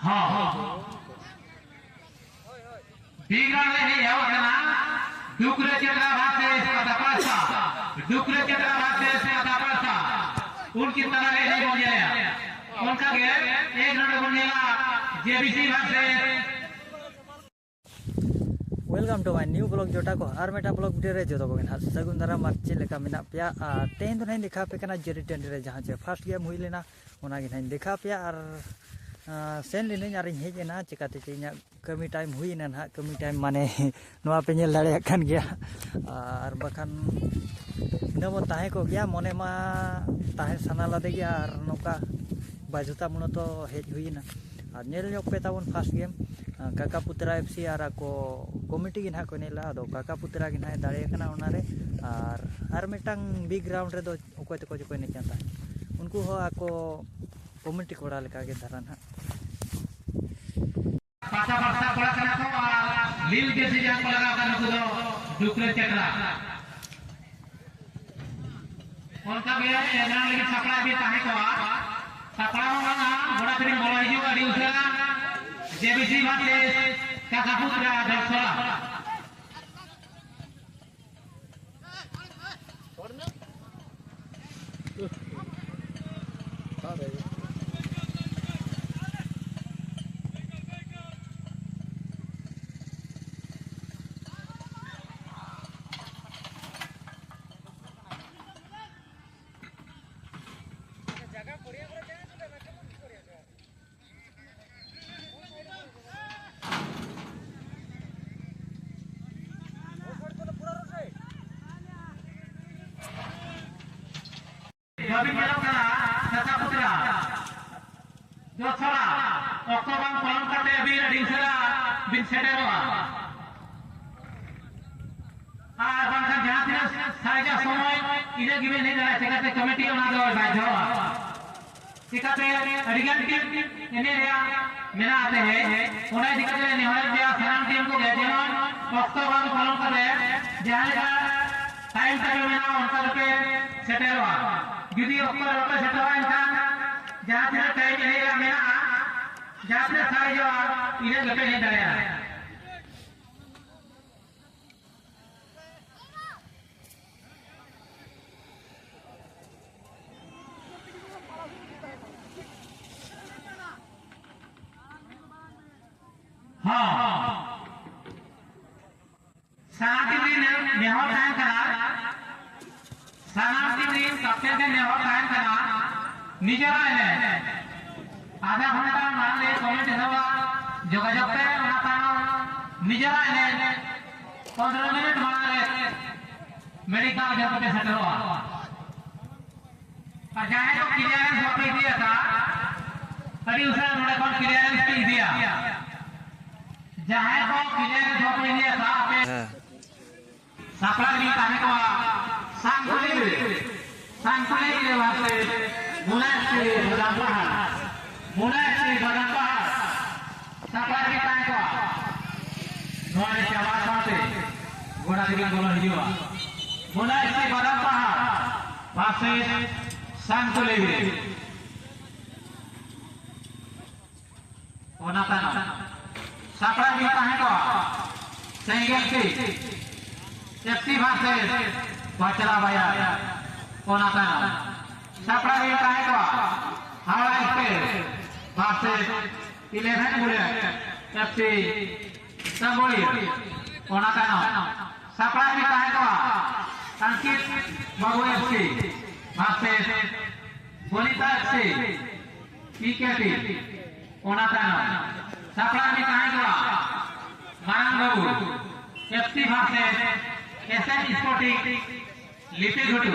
हाँ बीगड़ा नहीं है वो ना डुकरे चेतरा भाषे पता पड़ता डुकरे चेतरा भाषे पता पड़ता उनकी तरह नहीं बोले उनका के एक रन बोलेगा जेबीसी भाषे welcome to my new blog जोटा को और मेटा ब्लॉग वीडियो रे जोतो बगन सगुन दारा मार्चे लेका मेना पिया तेन तो नहीं दिखा पे कना जेरी टेंड रे जहां जे फर्स्ट गेम हुई लेना ओना गे नहीं दिखा पिया और सेन लेने आर हेजना चिकाते चिना कमी टाइम हुई ना ना कमी टाइम माने नवा पे नेल दाड़े खान गया और बखान नबो ताहे को गया मने मा ताहे सना लादे गया और नोका बाजुता मनो तो हेज हुई ना और नेल योग पे ताबन फर्स्ट गेम काका पुत्रा एफसी और को कमिटी गिना को नेला दो काका पुत्रा गिना दाड़े कना ओनारे और मिटांग बिग ग्राउंड रे दो ओको ते को ने चाता उनको हो आको कमिटी कोड़ा लेका के धरन हा पासा पासा कोड़ा कना को लील के सीजन को लगा कना को डुकरे चक्रा उनका भी एग्जाम लेकिन छपड़ा भी ताहे को छपड़ा में बड़ा फिर बोला हिजो गाड़ी उसरा जेबीसी भाते काका पुत्रा दरसोला Tapi kalau kena Kaca Putra, Josora, Oktober kolom kate bir diusera bin sederwa. Bangsa jahat ini saja semua ini gimana nih dari sekate komite orang ada baca. Sekate adigan tim ini dia मेरा आते हैं उन्हें दिक्कत नहीं हो रही है सलाम टीम को गए जेमन Oktober kolom kate जहाँ का टाइम टेबल में ना उनका के सेटलवा जुदी ऊपर ऊपर सेटलवा इंसान जहाँ से टाइम रहेगा मेरा जहाँ से सारे जो इन्हें लगे नहीं डालेगा हाँ सानाती ने नेहर टाइम करा सानाती ने कप्तान के नेहर टाइम करा निजरा है आधा घंटा मान ले कमेंट हवा जोगाजोग पे उनाता निजरा है 15 मिनट मान ले मेडिकल जब पे सेटल हुआ चाहे तो क्लियरेंस वापस दिया था तभी उसने थोड़ा कौन क्लियरेंस भी दिया जहाँ को क्लियरेंस वापस दिया था सापड़ा भी कहे को सांकुली ले वास्ते मुनासी बदंपा सापड़ा भी कहे को नोने के आवाज आते गोड़ा दिखला गोला हिजुआ मुनासी बदंपा वास्ते सांकुली ओनाता सापड़ा भी कहे को सेंगल से एफसी भाषे बचला भैया कोना ताना सापड़ा भी काहे को हावड़ा के भाषे 11 बुले एफसी संगोली कोना ताना सापड़ा भी काहे को अंकित बाबू एफसी भाषे बोलिता एफसी पीकेटी कोना ताना सापड़ा भी काहे को मारंग बाबू एफसी भाषे एसएन स्पोर्टिंग लिपि घुटू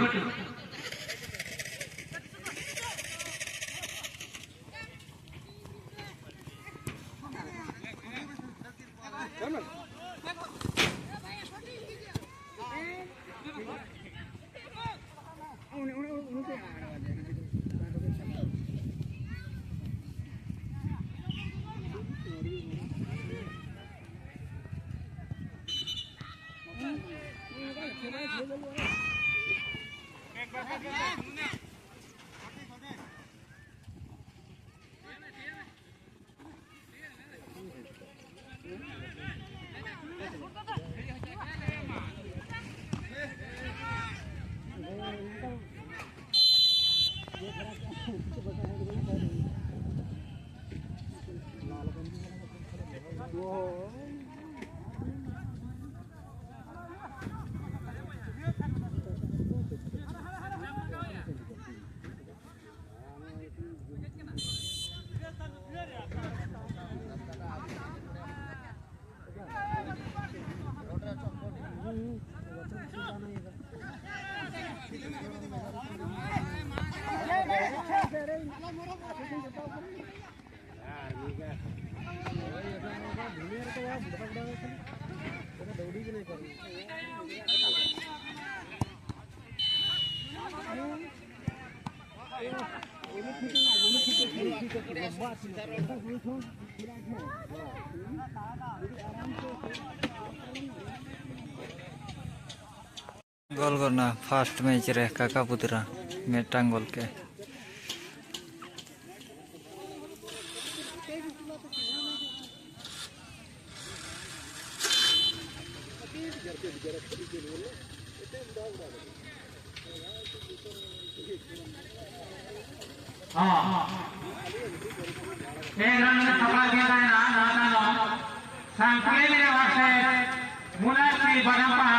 गोल करना फास्ट मैच रे काका पुतरा मेटांग गोल के एक रन में थपड़ा दिया है ना नाना संकले मेरे वास्ते मुनाफी बड़म्पा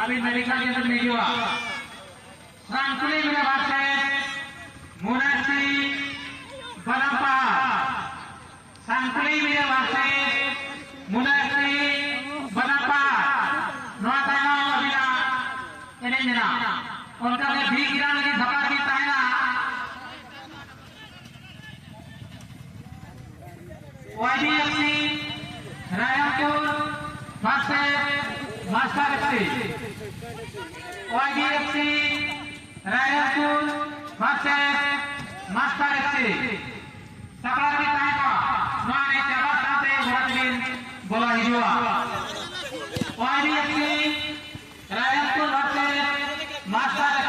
अभी मेडिकल के अंदर नहीं हुआ संकले मेरे वास्ते मुनाफी बड़म्पा संकले मेरे वास्ते मुनाफी बड़म्पा नौता ना अभी ना इन्हें ना उनका भी गिरा लगी धपड़ा देता है ना YDFC Raipur versus master FC YDFC Raipur versus master FC सपना की ताइका माने जगह साथे भरतगिन बोला हिजुआ YDFC रायपुर